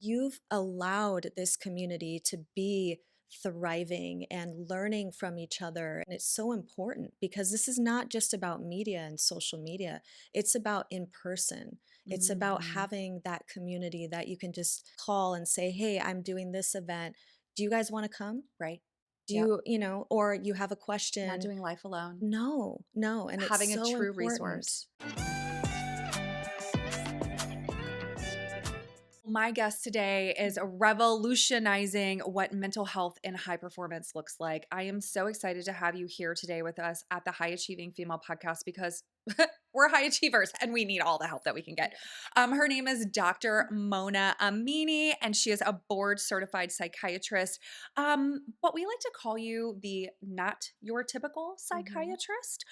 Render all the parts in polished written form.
you've allowed this community to be thriving and learning from each other. And it's so important because this is not just about media and social media, it's about in person. It's about Mhm. having that community that you can just call and say, hey, I'm doing this event. Do you guys want to come? Right. Do Yep. or you have a Not question. doing life alone. No, no. And it's Having a so true important. resource. My guest today is revolutionizing what mental health and high performance looks like. I am so excited to have you here today with us at the High Achieving Female Podcast because we're high achievers and we need all the help that we can get. Her name is Dr. Mona Amini, and she is a board certified psychiatrist. But we like to call you the not your typical Mhm. psychiatrist.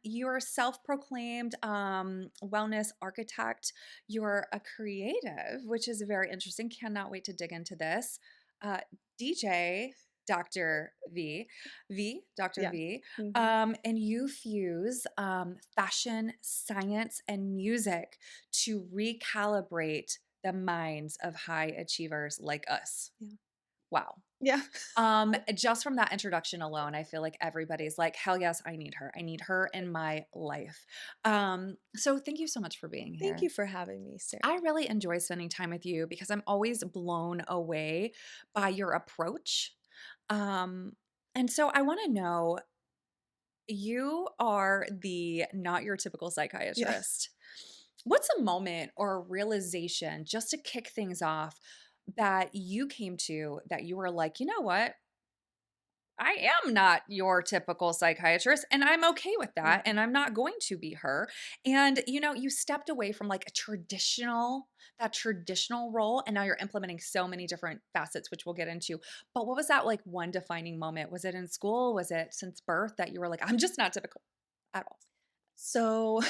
You're self proclaimed wellness architect. You're a creative, which is very interesting. Cannot wait to dig into this. Uh, DJ, Dr. Dr. Yeah. V. Mhm. And you fuse fashion, science, and music to recalibrate the minds of high achievers like us. Yeah. Wow. Yeah. Just from that introduction alone, I feel like everybody's like, hell yes, I need her. I need her in my life. So thank you so much for being Thank here. you for having me, Sarah. I really enjoy spending time with you because I'm always blown away by your approach. Um, and so I want to know, you are the not your typical Yeah. psychiatrist. What's a moment or a realization just to kick things off that you came to that you were like, you know what? I am not your typical psychiatrist, and I'm okay with that, Mhm. and I'm not going to be her. And you stepped away from like that traditional role, and now you're implementing so many different facets, which we'll get into. But what was that like one defining moment? Was it in school? Was it since birth that you were like, I'm just not typical at all? So,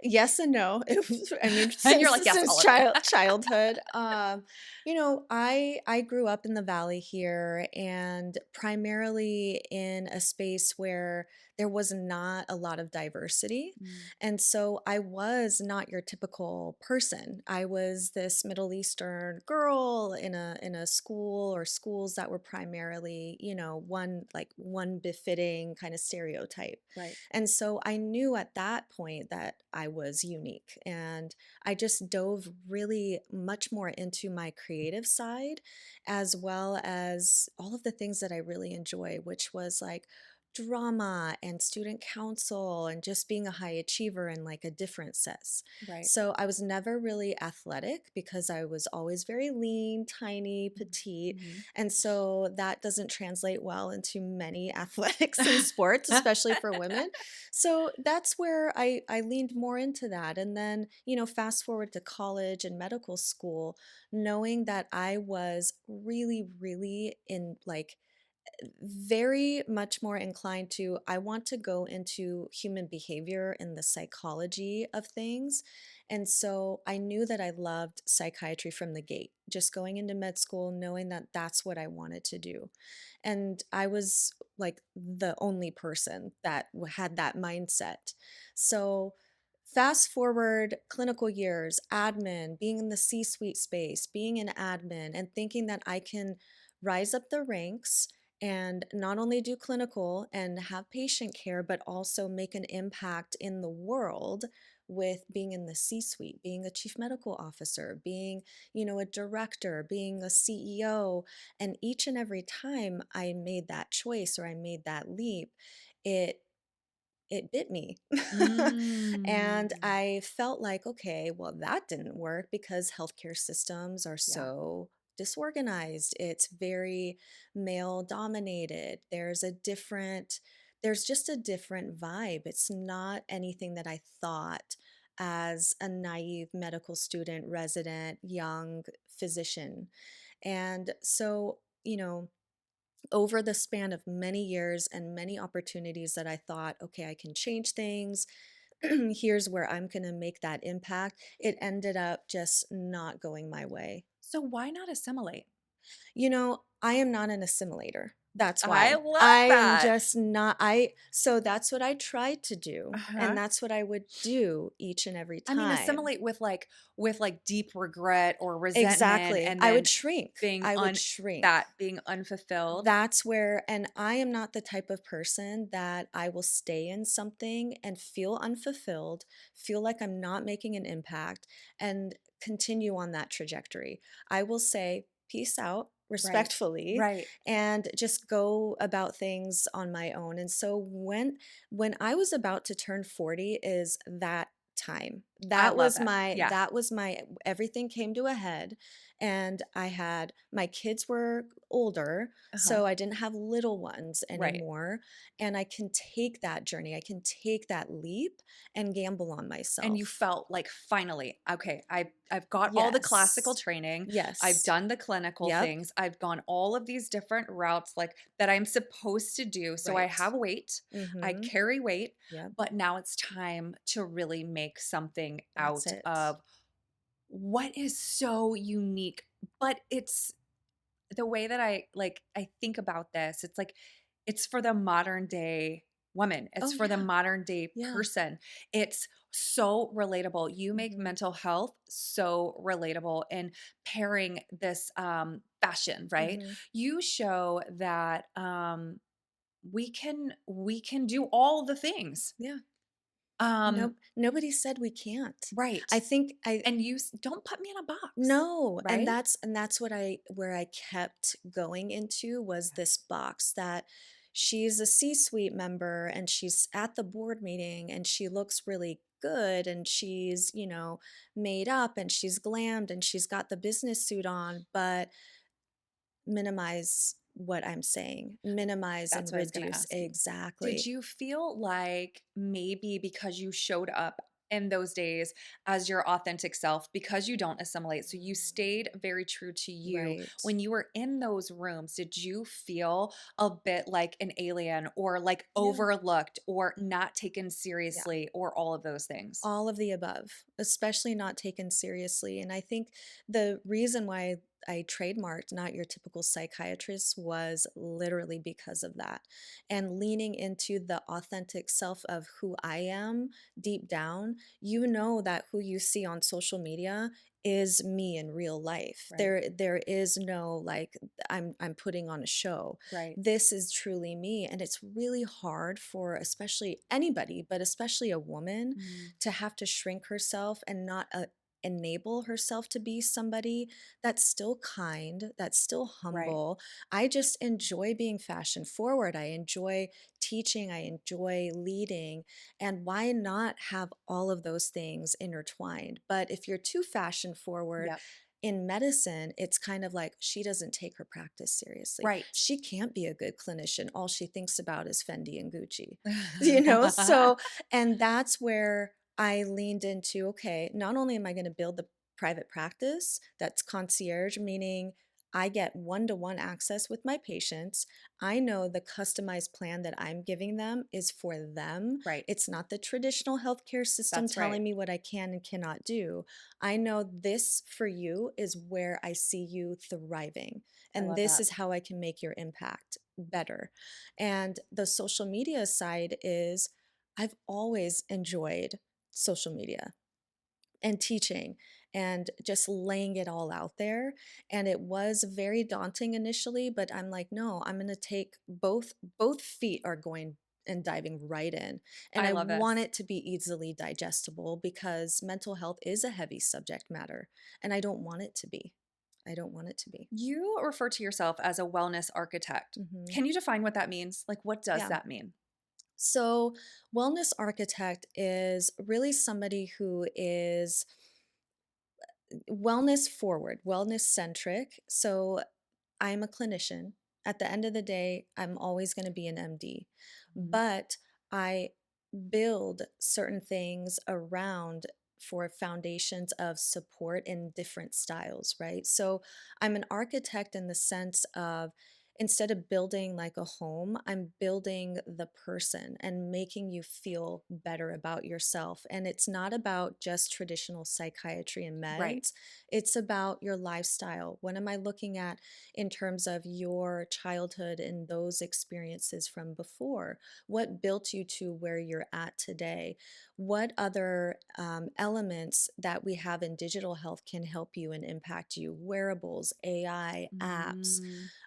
yes and no. I mean, And you're since like, yes, since all of it. childhood, I grew up in the valley here, and primarily in a space where there was not a lot of diversity, Mm, and so I was not your typical person. I was this Middle Eastern girl in a school or schools that were primarily, one befitting kind of stereotype. right. And so I knew at that point that I was unique. And I just dove really much more into my creative side, as well as all of the things that I really enjoy, which was like drama and student council and just being a high achiever in like a different sense. Right. So I was never really athletic because I was always very lean, tiny, petite. Mm-hmm. And so that doesn't translate well into many athletics and sports, especially for women. So that's where I leaned more into that. And then, fast forward to college and medical school, knowing that I was really, really in like very much more inclined to I want to go into human behavior and the psychology of things. And so I knew that I loved psychiatry from the gate, just going into med school, knowing that that's what I wanted to do. And I was like the only person that had that mindset. So fast forward clinical years, admin, being in the C suite space, being an admin, and thinking that I can rise up the ranks and not only do clinical and have patient care, but also make an impact in the world with being in the C suite, being a chief medical officer, being, a director, being a CEO. And each and every time I made that choice or I made that leap, it it bit me. And Mm. I felt like, okay, well, that didn't work because healthcare systems are Yeah. so disorganized. It's very male dominated. There's just a different vibe. It's not anything that I thought as a naive medical student, resident, young physician. And so, over the span of many years and many opportunities that I thought, okay, I can change things. Here's where I'm going to make that impact. It ended up just not going my way. So why not assimilate? I am not an assimilator. That's I why. love I am that. just not I so that's what I tried to do, and Uh-huh. that's what I would do each and every I mean, time. assimilate with, like, deep regret or resentment Exactly. and I would then shrink. being I would shrink. being unfulfilled. That's where and I am not the type of person that I will stay in something and feel unfulfilled, feel like I'm not making an impact, and continue on that trajectory. I will say, "Peace out," Right. respectfully, Right. and just go about things on my own. And so when I was about to turn 40 is that time. I love that. Yeah. That was my everything came to a head, and I had my kids were older, Uh-huh. so I didn't have little ones Right. anymore, and I can take that journey. I can take that leap and gamble on And you myself. felt like, "Finally, okay, I've got all the classical Yes. training, I've Yes. done the clinical Yep. things, I've gone all of these different routes, like, that I'm supposed to do, so I Right. have weight, I Mhm. carry weight, Yep. but now it's time to really make something That's out it. of what is so unique." But it's the way that I think about this, it's like it's for the modern day woman. It's Oh, for the yeah. modern day Yeah. person. It's so relatable. You make Mhm. mental health so relatable in pairing this fashion, right? Mhm. You show that we can do all the things. Yeah. Um Nope. Nobody said we can't. right. I think I And don't put me in a box, No, right? and that's what I where I kept going into was this box that she's a C-suite member and she's at the board meeting and she looks really good and she's, made up and she's glammed and she's got the business suit on, but minimize what I'm saying. Minimize That's and what I was gonna reduce. ask you. Did Exactly. you feel like maybe because you showed up in those days as your authentic self, because you don't assimilate, so you Mhm. stayed very true to you, Right. when you were in those rooms, did you feel a bit like an alien or like Yeah. overlooked or not taken Yeah. seriously or all of those things? All of the above, especially not taken seriously. And I think the reason why I trademarked Not Your Typical Psychiatrist was literally because of that. And leaning into the authentic self of who I am deep down, you know that who you see on social media is me in real life. Right. There is no like I'm putting on a show. Right. This is truly me, and it's really hard for especially anybody, but especially a woman Mm, to have to shrink herself and not enable herself to be somebody that's still kind, that's still right. humble. I just enjoy being fashion forward. I enjoy teaching, I enjoy leading. And why not have all of those things intertwined? But if you're too fashion forward, Yep. in medicine, it's kind of like she doesn't take her practice seriously. Right. She can't be a good clinician. All she thinks about is Fendi and Gucci, you know? So, and that's where I leaned into, okay, not only am I going to build the private practice that's concierge, meaning I get one-to-one access with my patients. I know the customized plan that I'm giving them is for them. Right. It's not the traditional healthcare system That's right. telling me what I can and cannot do. I know this for you is where I see you thriving, I and love this that. is how I can make your impact better. And the social media side is I've always enjoyed social media and teaching and just laying it all out there. And it was very daunting initially, but I'm like, no, I'm going to take both feet are going and diving right in. And I I love want this. it to be easily digestible because mental health is a heavy subject matter and I don't want it to be. I don't want it to be. You refer to yourself as a wellness architect. Mhm. Can you define what that means? Like, what does Yeah. that mean? So, wellness architect is really somebody who is wellness forward, wellness centric. So I'm a clinician. At the end of the day, I'm always going to be an MD, Mhm. but I build certain things around for foundations of support in different styles, right? So I'm an architect in the sense of instead of building like a home, I'm building the person and making you feel better about yourself. And it's not about just traditional psychiatry and Right. meds, it's about your lifestyle. What am I looking at in terms of your childhood and those experiences from before? What built you to where you're at today? What other elements that we have in digital health can help you and impact you? Wearables, AI, apps,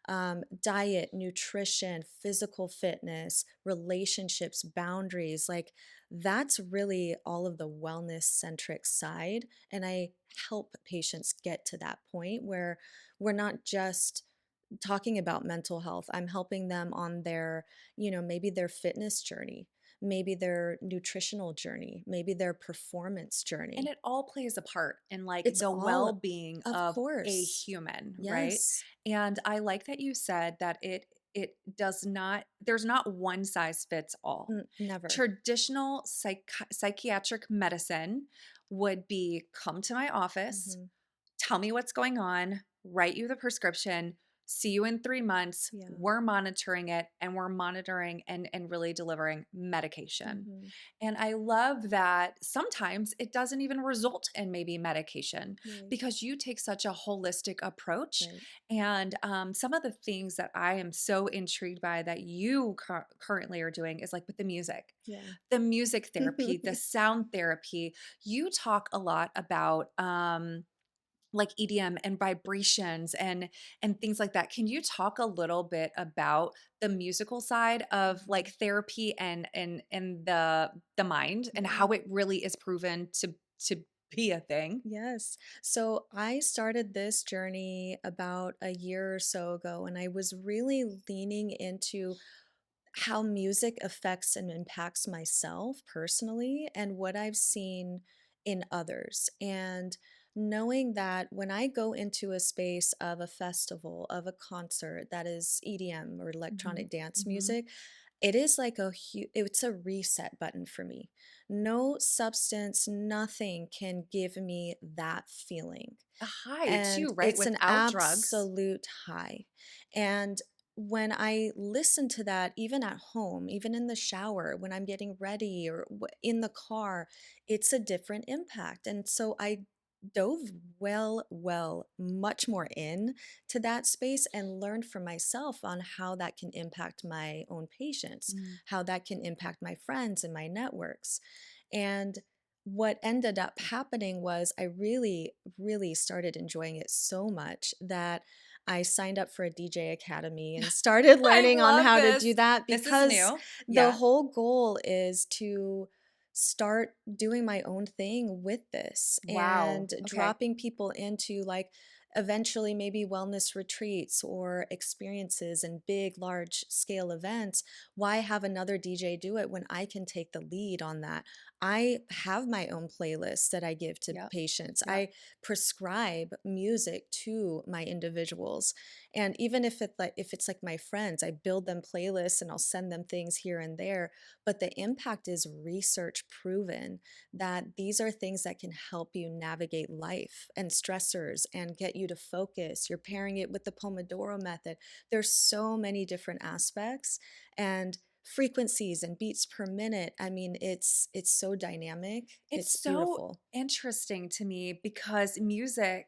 Mm. diet, nutrition, physical fitness, relationships, boundaries. Like that's really all of the wellness centric side. And I help patients get to that point where we're not just talking about mental health. I'm helping them on their, maybe their fitness journey, maybe their nutritional journey, maybe their performance And journey. it all plays a part in like It's the all, well-being of of a course. human, right? Yes. And I like that you said that it does not there's not one size fits all. Never. Traditional psychiatric medicine would be come to my office, Hmm. tell me what's going on, write you the prescription, see you in 3 months. Yeah. We're monitoring it and we're monitoring and really delivering medication. Hmm. And I love that sometimes it doesn't even result in maybe medication Right. because you take such a holistic approach. Right. And some of the things that I am so intrigued by that you currently are doing is like with Yeah. the music therapy, the sound therapy. You talk a lot about like EDM and vibrations and things like that. Can you talk a little bit about the musical side of Mhm. like therapy and the mind and Yeah. how it really is proven to be a thing? Yes. So I started this journey about a year or so ago, and I was really leaning into how music affects and impacts myself personally and what I've seen in others. And knowing that when I go into a space of a festival, of a concert that is EDM or Mhm. electronic dance Mhm. music, it is like it's a reset button for me. No substance, nothing can give me that feeling. A high And too, right? it's an Without drugs. absolute high. And when I listen to that, even at home, even in the shower, when I'm getting ready or in the car, it's a different impact. And so I dove much more in to that space and learned for myself on how that can impact my own patients, Mm. how that can impact my friends and my networks. And what ended up happening was I really started enjoying it so much that I signed up for a DJ academy and started I learning on love how to do this. that This is because new. the Yeah. whole goal is to start doing my own thing with this Wow. and Okay. dropping people into like eventually maybe wellness retreats or experiences and big large scale events. Why have another DJ do it when I can take the lead on that? I have my own playlist that I give to Yep. patients. Yep. I prescribe music to my individuals. And even if it's like my friends, I build them playlists and I'll send them things here and there, but the impact is research proven that these are things that can help you navigate life and stressors and get you to focus. You're pairing it with the Pomodoro method. There's so many different aspects and frequencies and beats per minute. I mean, it's so dynamic. It's It's so beautiful. interesting to me because music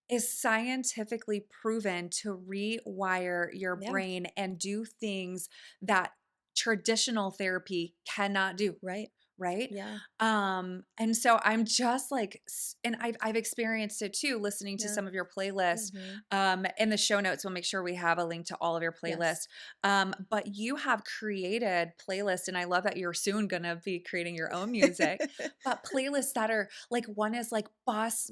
is scientifically proven to rewire your Yeah, brain and do things that traditional therapy cannot do. right. Right? Yeah, And so I'm just like and I've experienced it too listening to yeah. some of your playlists. Hmm. In the show notes we'll make sure we have a link to all of your Yes. playlists. But you have created playlists and I love that you're soon going to be creating your own music, but playlists that are like one is like boss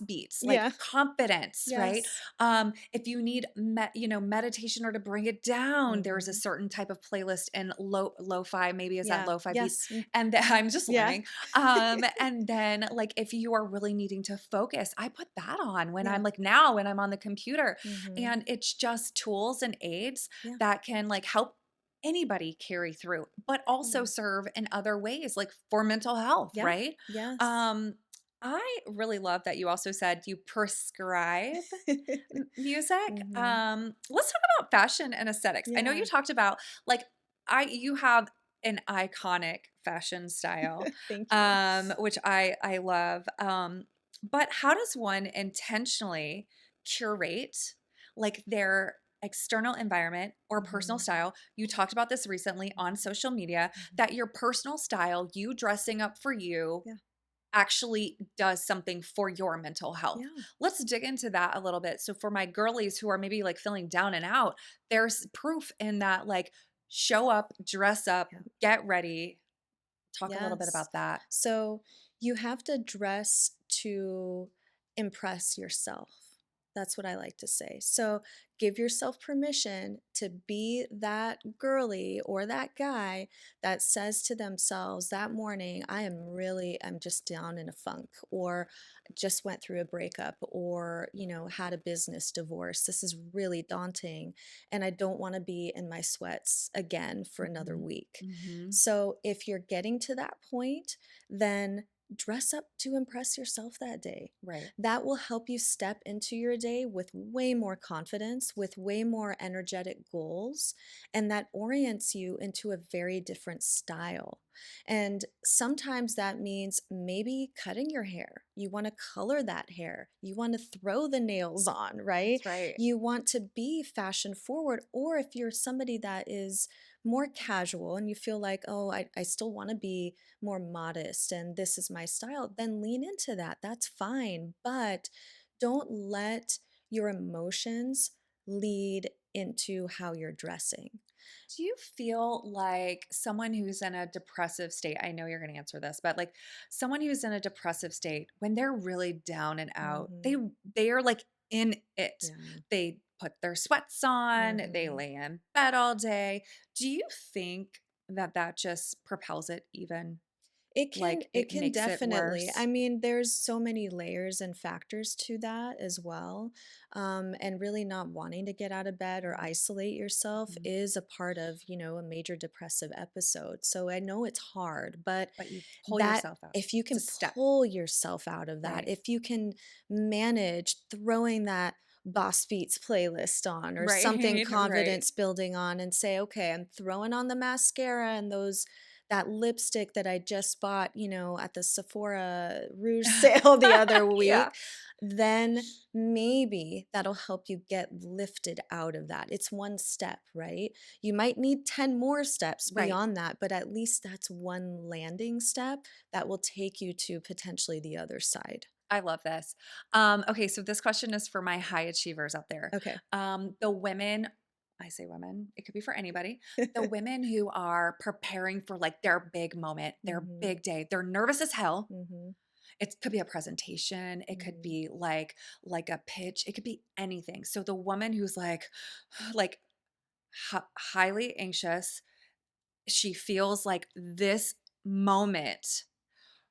beats, like Yeah. confidence, right? Yes. If you need meditation or to bring it down, there's a Hmm. certain type of playlist and lo-fi, maybe is that Yeah. lo-fi beats Yes. and then I'm just Yeah. learning. And then like if you are really needing to focus, I put that on when I'm Yeah. like now when I'm on the computer. Hmm. And it's just tools and aids Yeah. that can like help anybody carry through, but also Yeah. serve in other ways, like for mental health, Yeah. right? Yes. Um, I really love that you also said you prescribe music. Mhm. Let's talk about fashion and aesthetics. I know you Yeah. talked about like you have an iconic fashion style, Thank you. which I love. But how does one intentionally curate like their external environment or personal Mhm. style? You talked about this recently on social media Mhm. that your personal style, you dressing up for you, Yeah. actually does something for your mental health. Yeah. Let's dig into that a little bit. So for my girlies who are maybe like feeling down and out, there's proof in that like show up, dress up, Yeah. get ready. Talk a little bit Yes. about that. So you have to dress to impress yourself. That's what I like to say. So give yourself permission to be that girly or that guy that says to themselves that morning, I'm just down in a funk, or just went through a breakup, or, had a business divorce. This is really daunting. And I don't want to be in my sweats again for another Mhm. week. Mhm. So if you're getting to that point, then dress up to impress yourself that day. Right. That will help you step into your day with way more confidence, with way more energetic goals, and that orients you into a very different style. And sometimes that means maybe cutting your hair. You want to color that hair. You want to throw the nails on, right? That's right. You want to be fashion forward. Or if you're somebody that is more casual and you feel like, oh, I still want to be more modest and this is my style, then lean into that. That's fine. But don't let your emotions lead into how you're dressing. Do you feel like someone who's in a depressive state? I know you're going to answer this, but like someone who's in a depressive state, when they're really down and out, Hmm. they are like in it. Yeah. They put their sweats on, they Hmm. lay in bed all day. Do you think that that just propels it even It can like it it can makes it definitely. worse? I mean, there's so many layers and factors to that as well. And really not wanting to get out of bed or isolate yourself Mhm. is a part of, a major depressive episode. So I know it's hard, but But you pull that yourself out. if you It's a can step, pull yourself out of that, right? if you can manage throwing that Boss Beats playlist on or something Right, right. confidence building on and say, okay, I'm throwing on the mascara and that lipstick that I just bought, at the Sephora Rouge sale the other Yeah, week, then maybe that'll help you get lifted out of that. It's one step, right? You might need 10 more steps right. beyond that, but at least that's one landing step that will take you to potentially the other side. I love this. Okay, so this question is for my high achievers out there. Okay. The women, I say women, it could be for anybody. The women who are preparing for like their big moment, their Mhm. big day. They're nervous as hell. Mhm. It could be a presentation. It could Mhm. be like a pitch. It could be anything. So the woman who's like like highly anxious, she feels like this moment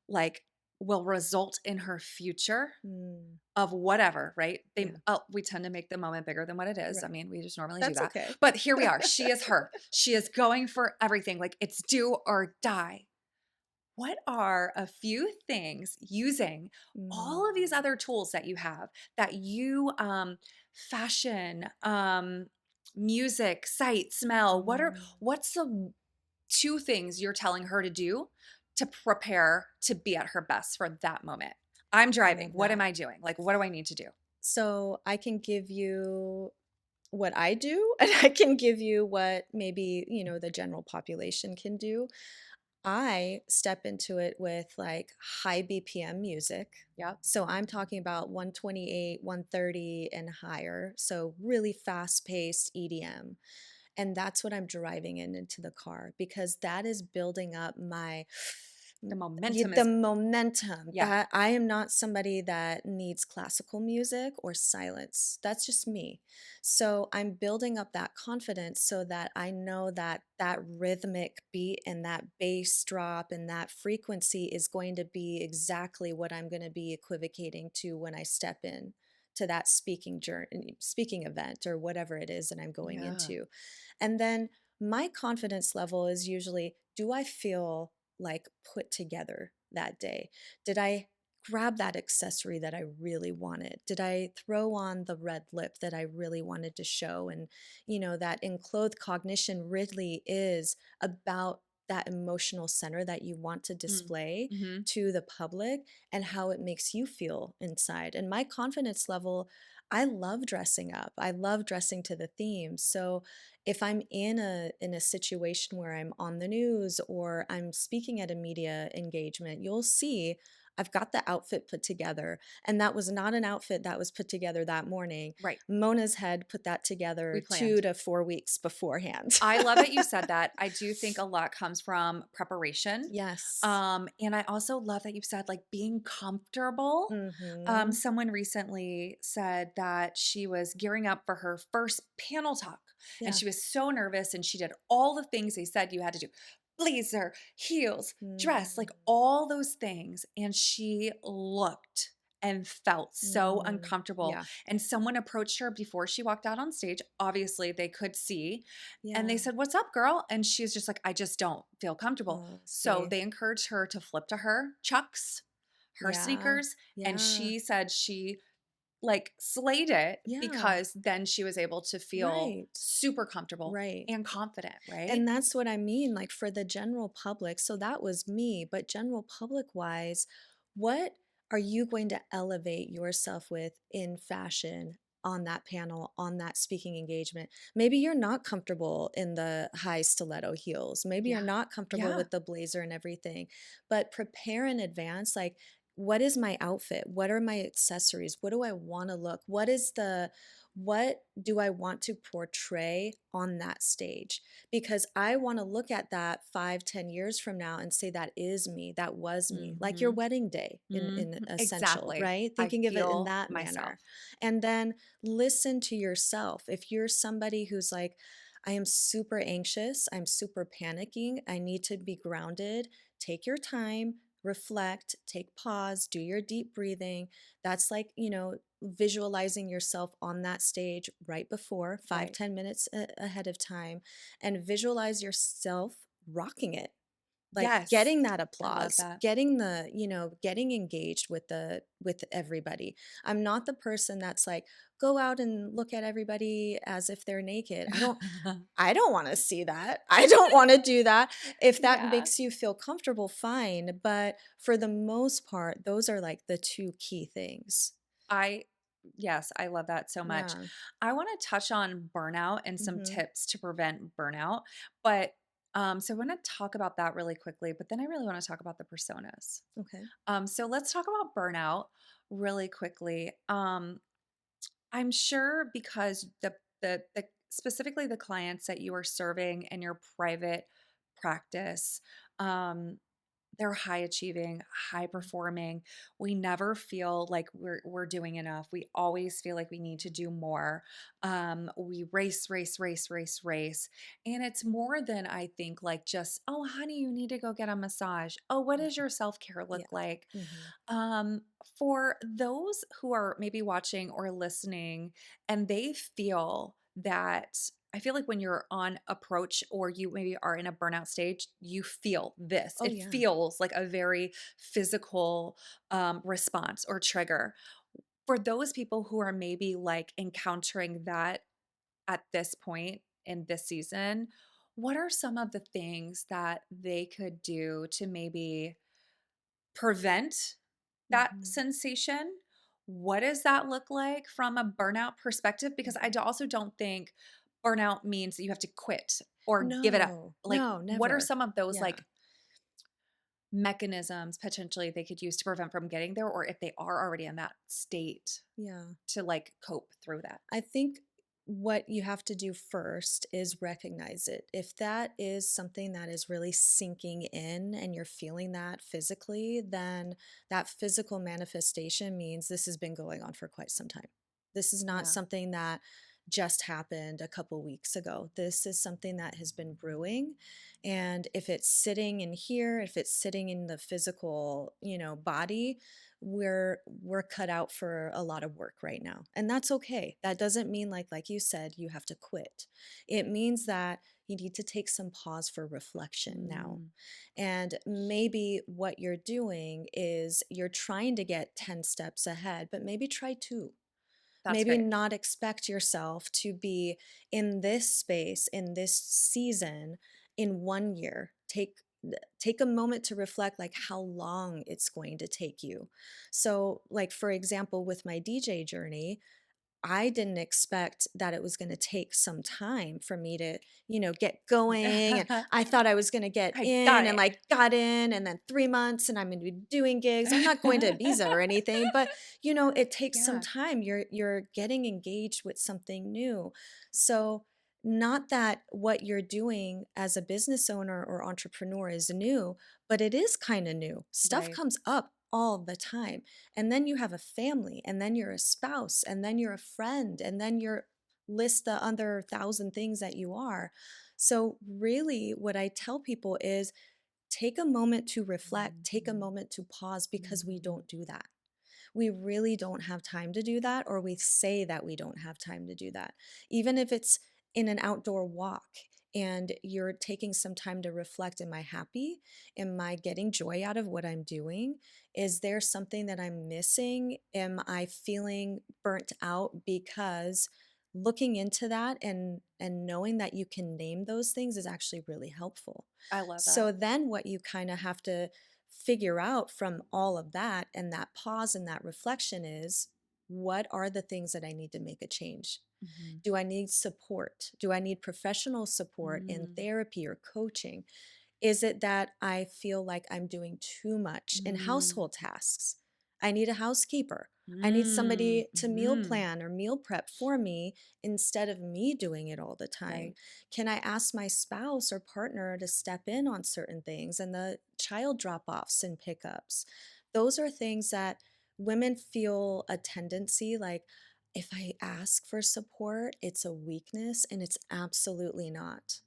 like will result in her future Mm. of whatever, right? Yeah. We tend to make the moment bigger than what it is. I Right. mean, we just normally do That's that. okay. But here we are. She is her. She is going for everything. Like it's do or die. What are a few things using Mm. all of these other tools that you have that you fashion, music, sight, smell, Mm. what's the two things you're telling her to do to prepare to be at her best for that moment? I'm I driving. love What am that. I doing? Like, what do I need to do? So I can give you what I do, and I can give you what maybe, the general population can do. I step into it with like high BPM music. Yep. So I'm talking about 128, 130 and higher. So really fast paced EDM. And that's what I'm driving into the car because that is building up The momentum the is, momentum. yeah, That I am not somebody that needs classical music or silence. That's just me. So I'm building up that confidence so that I know that that rhythmic beat and that bass drop and that frequency is going to be exactly what I'm going to be equivocating to when I step in to that speaking journey, speaking event or whatever it is that I'm going yeah. into. And then my confidence level is usually, do I feel like put together that day? Did I grab that accessory that I really wanted? Did I throw on the red lip that I really wanted to show? And, that enclothed cognition really is about that emotional center that you want to Mm. display Mhm. to the public and how it makes you feel inside. And my confidence level, I love dressing up. I love dressing to the theme. So if I'm in a situation where I'm on the news or I'm speaking at a media engagement, you'll see I've got the outfit put together. And that was not an outfit that was put together that morning. Right. Mona's head put that We together planned. 2 to 4 weeks beforehand. I love that you said that. I do think a lot comes from preparation. Yes. And I also love that you said like being comfortable. Mm-hmm. Someone recently said that she was gearing up for her first panel talk and Yeah. she was so nervous and she did all the things they said you had to do: blazer, heels, dress, like Mm, all those things. And she looked and felt so mm, uncomfortable. yeah. And someone approached her before she walked out on stage. Obviously, they could see, and they Yeah. said, "What's up, girl?" And she's just like, "I just don't feel comfortable." Oh, So see. they encouraged her to flip to her Chucks, her Yeah. sneakers, and Yeah. she said she like slayed it Yeah. because then she was able to feel Right. super comfortable Right. and confident, right? And that's what I mean, like for the general public. So that was me, but general public wise, what are you going to elevate yourself with in fashion on that panel, on that speaking engagement? Maybe you're not comfortable in the high stiletto heels. Maybe you're Yeah. not comfortable Yeah. with the blazer and everything, but prepare in advance. Like, what is my outfit? What are my accessories? What do I want to look? What do I want to portray on that stage? Because I want to look at that 5, 10 years from now and say that is me, that was me, like your Mhm. wedding day in Mhm. essential, Exactly. right? I Thinking of it in feel that myself. manner. And then listen to yourself. If you're somebody who's like, I am super anxious, I'm super panicking, I need to be grounded, take your time. Reflect, take pause, do your deep breathing. That's like, visualizing yourself on that stage right before, five Right. ten minutes ahead of time, and visualize yourself rocking it, like Yes. getting that I love applause, that. getting engaged with everybody. I'm not the person that's like, go out and look at everybody as if they're naked. I don't want to see that. I don't want to do that. If that Yeah. makes you feel comfortable, fine, but for the most part, those are like the two key things. I yes, I love that so much. Yeah. I wanna touch on burnout and some Mhm. tips to prevent burnout, but, so I wanna talk about that really quickly, but then I really wanna talk about the personas. Okay. So let's talk about burnout really quickly. I'm sure because the specifically the clients that you are serving in your private practice, um, they're high achieving, high Mm. performing. We never feel like we're doing enough. We always feel like we need to do more. We race, race, race, race, race. And it's more than I think like just, oh honey, you need to go get a massage. Oh, what does Mhm. your self-care Yeah. look like? Mhm. Um, for those who are maybe watching or listening and they feel that, I feel like when you're on approach or you maybe are in a burnout stage, you feel this. Oh, It yeah. feels like a very physical response or trigger. For those people who are maybe like encountering that at this point in this season, what are some of the things that they could do to maybe prevent that Mhm. sensation? What does that look like from a burnout perspective? Because Mhm. also don't think burnout means that you have to quit or give it up. No. Like, No, what are never. some of those Yeah. like mechanisms potentially they could use to prevent from getting there, or if they are already in that state Yeah. to like cope through that? I think what you have to do first is recognize it. If that is something that is really sinking in and you're feeling that physically, then that physical manifestation means this has been going on for quite some time. This is not Yeah. something that just happened a couple weeks ago. This is something that has been brewing. And if it's sitting in here, if it's sitting in the physical, body, we're cut out for a lot of work right now. And that's okay. That doesn't mean like you said, you have to quit. It means that you need to take some pause for reflection now. Mm, And maybe what you're doing is you're trying to get 10 steps ahead, but maybe try 2. that's Maybe great. not expect yourself to be in this space, in this season, in 1 year. Take a moment to reflect like how long it's going to take you. So, like for example, with my DJ journey, I didn't expect that it was going to take some time for me to, get going. And I thought I was going to get I got in and it. like got in, and then 3 months and I'm going to be doing gigs. I'm not going to Ibiza or anything, but it takes some Yeah, time. You're getting engaged with something new. So not that what you're doing as a business owner or entrepreneur is new, but it is kind of new. Stuff right. comes up all the time. And then you have a family, and then you're a spouse, and then you're a friend, and then you're list the other 1,000 things that you are. So, really, what I tell people is take a moment to reflect, take a Mhm, moment to pause because we mhm. don't do that. We really don't have time to do that, or we say that we don't have time to do that. Even if it's in an outdoor walk and you're taking some time to reflect, am I happy? Am I getting joy out of what I'm doing? Is there something that I'm missing? Am I feeling burnt out? Because looking into that and knowing that you can name those things is actually really helpful. I love that. So then what you kind of have to figure out from all of that and that pause and that reflection is, what are the things that I need to make a change? Mhm. Do I need support? Do I need professional support in Mm, therapy or coaching? Is it that I feel like I'm doing too much in mm, household tasks? I need a housekeeper. I need mm, somebody to meal mhm. plan or meal prep for me instead of me doing it all the time. Right. Can I ask my spouse or partner to step in on certain things and the child drop offs and pickups? Those are things that women feel a tendency like, if I ask for support, it's a weakness, and it's absolutely not.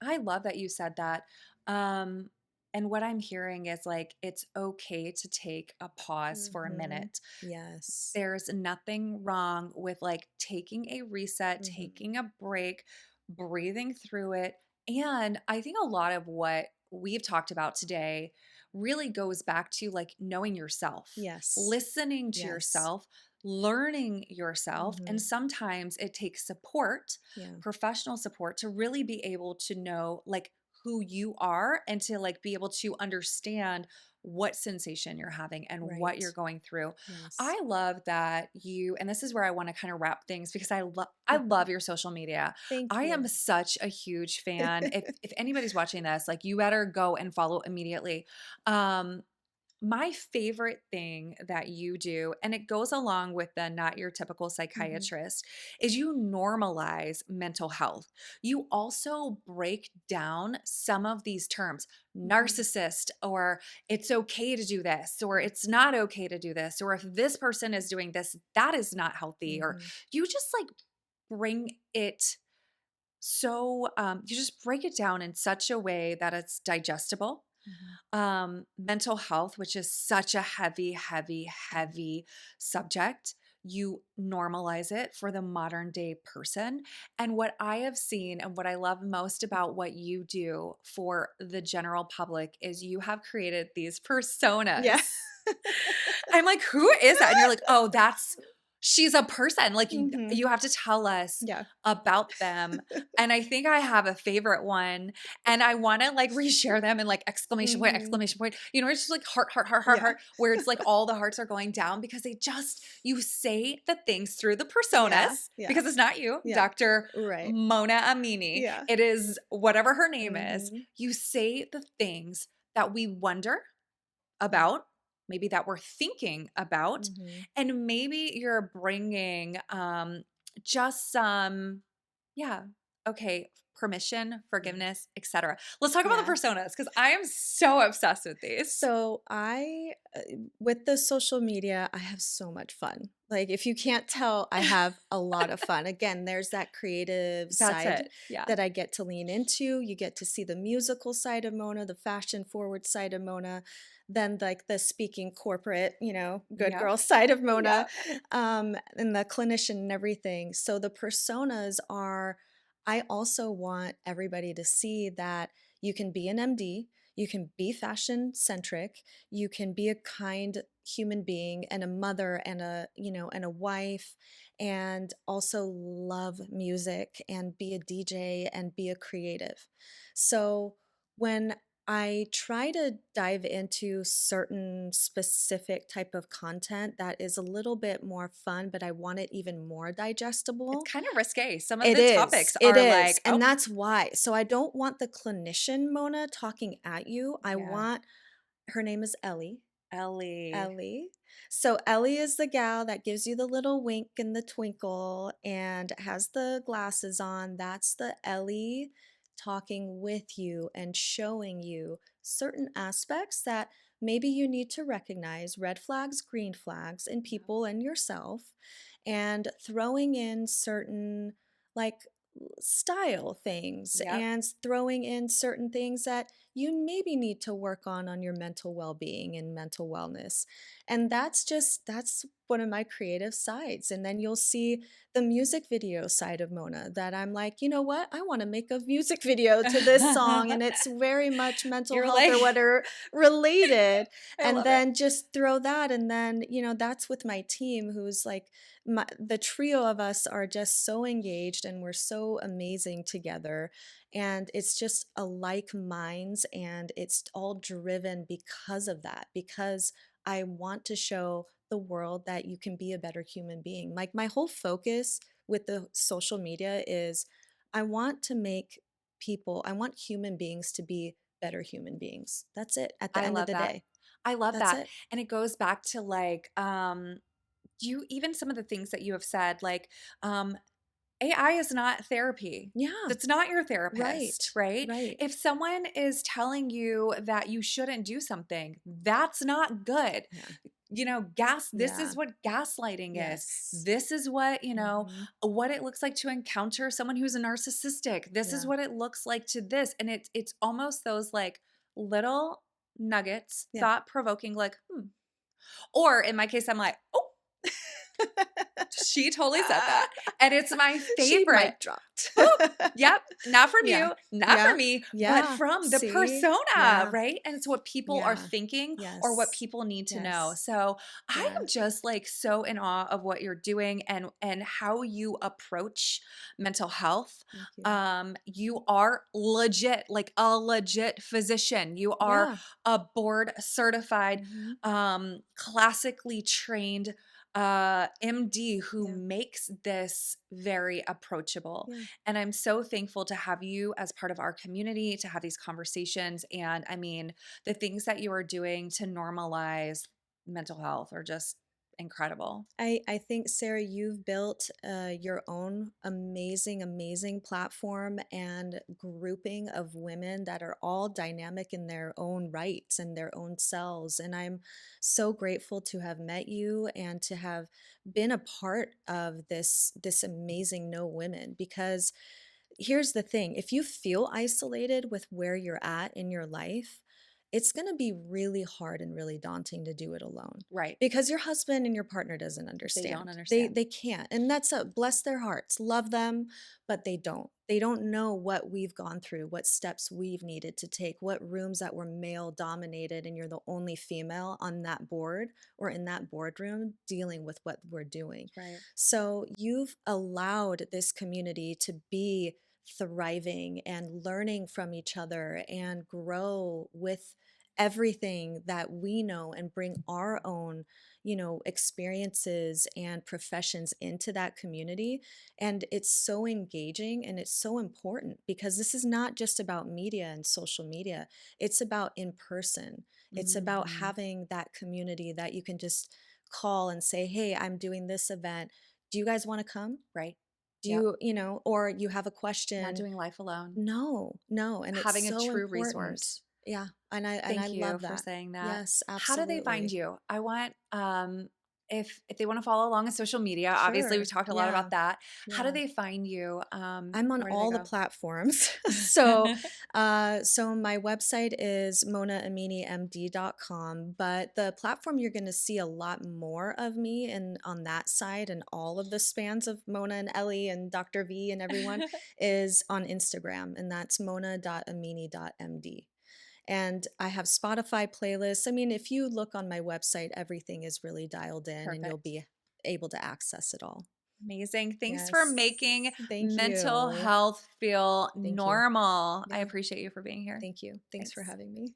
I love that you said that. Um, and what I'm hearing is like, it's okay to take a pause for a Hmm. minute. Yes. There's nothing wrong with like taking a reset, Hmm. taking a break, breathing through it. And I think a lot of what we've talked about today really goes back to like knowing yourself, Yes. listening to Yes. yourself, learning yourself. And Hmm. sometimes it takes support, Yeah. professional support, to really be able to know like who you are and to like be able to understand what sensation you're having and what Right. you're going through. Yes. I love that you, and this is where I want to kind of wrap things because I love your social media. Thank I am you. such a huge fan. If anybody's watching this, like you better go and follow immediately. Um my favorite thing that you do, and it goes along with the not your typical Hmm. psychiatrist, is you normalize mental health. You also break down some of these terms, Hmm. narcissist, or it's okay to do this, or it's not okay to do this, or if this person is doing this, that is not healthy, or Hmm. you just like bring it so, you just break it down in such a way that it's digestible. Hmm. Mental health, which is such a heavy, heavy, Yeah. heavy subject, you normalize it for the modern day person. And what I have seen and what I love most about what you do for the general public is you have created these Yeah. personas. I'm like, "Who is that?" And you're like, "Oh, that's she's a person." Like, Hmm. you have to tell us Yeah. about them. And I think I have a favorite one, and I wanna, like, reshare them and, like, exclamation point, Hmm. exclamation point. You know, it's just like heart, heart, heart, heart, Yeah. heart, where it's like all the hearts are going down because they just you say the things through the Yeah. personas Yeah. because it's not you, Yeah. Dr. Right. Mona Amini. Yeah. It is whatever her name is. Hmm. You say the things that we wonder Yeah. about, maybe that we're thinking about, Hmm. and maybe you're bringing just some, yeah, okay, permission, Yeah. forgiveness, etc. Let's talk about the Yeah. personas because I am so obsessed with these. So with the social media, I have so much fun. Like, if you can't tell, I have a lot of fun. Again, there's that creative That's side it. Yeah. that I get to lean into. You get to see the musical side of Mona, the fashion forward side of Mona, than like the speaking corporate, good Yep. girl side of Mona, Yep. and the clinician and everything. So the personas are, I also want everybody to see that you can be an MD, you can be fashion centric, you can be a kind human being and a mother and a wife, and also love music and be a DJ and be a creative. So when I try to dive into certain specific type of content that is a little bit more fun, but I want it even more It's digestible. kind of risque. Some of It the is. topics It are is. like, And oh, that's why. So I don't want the clinician Mona talking at you. I yeah, want, her name is Ellie. Ellie. Ellie. So Ellie is the gal that gives you the little wink and the twinkle and has the glasses on. That's the Ellie talking with you and showing you certain aspects that maybe you need to recognize, red flags, green flags in Yep. people and yourself, and throwing in certain like style things Yep. and throwing in certain things that you maybe need to work on your mental well-being and mental wellness. And that's one of my creative sides. And then you'll see the music video side of Mona that I'm like, you know what, I want to make a music video to this song, and it's very much mental You're health like, or whatever related. I And love it. then just throw that, and then that's with my team, who's like, the trio of us are just so engaged and we're so amazing together, and it's just alike minds, and it's all driven because of that, because I want to show the world that you can be a better human being. Like, my whole focus with the social media is I want to make I want human beings to be better human beings. That's it at the I end of love the that. day. I love That's that. it. And it goes back to like, you even some of the things that you have said, like, AI is not therapy. Yeah, That's not your therapist, right. right? Right. If someone is telling you that you shouldn't do something, that's not good. Yeah. This is Yeah. what gaslighting is. Yes. This is what, Mhm. what it looks like to encounter someone who's a narcissistic. This is Yeah. what it looks like to this. And it's almost those like little nuggets, Yeah. thought provoking, like, hmm. Or in my case, I'm like, oh, she totally said that. And it's my She favorite. mic dropped. Boop. Yep. Not from Yeah. you, not from Yeah. me, but Yeah. from the See? persona, Yeah. right? And it's what people are Yeah. thinking or what Yes. people need to know. Yes. So I Yeah. am just like so in awe of what you're doing and how you approach mental health. Thank you. You are legit, like a legit physician. You are Yeah. a board certified, Mhm. classically trained MD who Yeah. makes this very approachable. Yeah. And I'm so thankful to have you as part of our community, to have these conversations. And I mean, the things that you are doing to normalize mental health are just incredible. I think, Sarah, you've built your own amazing, amazing platform and grouping of women that are all dynamic in their own rights and their own selves. And I'm so grateful to have met you and to have been a part of this amazing No Women, because here's the thing, if you feel isolated with where you're at in your life, it's going to be really hard and really daunting to do it alone, Right. because your husband and your partner doesn't They don't understand. they understand. they can't, and that's a bless their hearts, love them, but they don't know what we've gone through, what steps we've needed to take, what rooms that were male dominated, and you're the only female on that board or in that boardroom dealing with what we're doing. Right. So you've allowed this community to be thriving and learning from each other and grow with everything that we know and bring our own experiences and professions into that community. And it's so engaging and it's so important, because this is not just about media and social media, it's about in person. It's about Mhm. having that community that you can just call and say, hey, I'm doing this event, do you guys want to come? Right. Do Yep. or you have a Not question? doing life alone. No, no, and it's Having a so true important. resource. Yeah, and I Thank you love for that. saying that. Yes, How do they find absolutely. you? I want if they want to follow along on social media, obviously Sure. we've talked a lot Yeah. about that. How do Yeah. they find you? I'm on Where do they all the go? platforms. So my website is monaaminimd.com, but the platform you're going to see a lot more of me and on that side and all of the spans of Mona and Ellie and Dr. V and everyone is on Instagram, and that's mona.amini.md. And I have Spotify playlists. I mean, if you look on my website, everything is really dialed in and you'll Perfect. be able to access it all. Amazing. Thanks for Yes. making Thank mental you. health feel Thank you. normal. I Yeah. appreciate you for being here. Thank you. Thanks for Thanks. having me.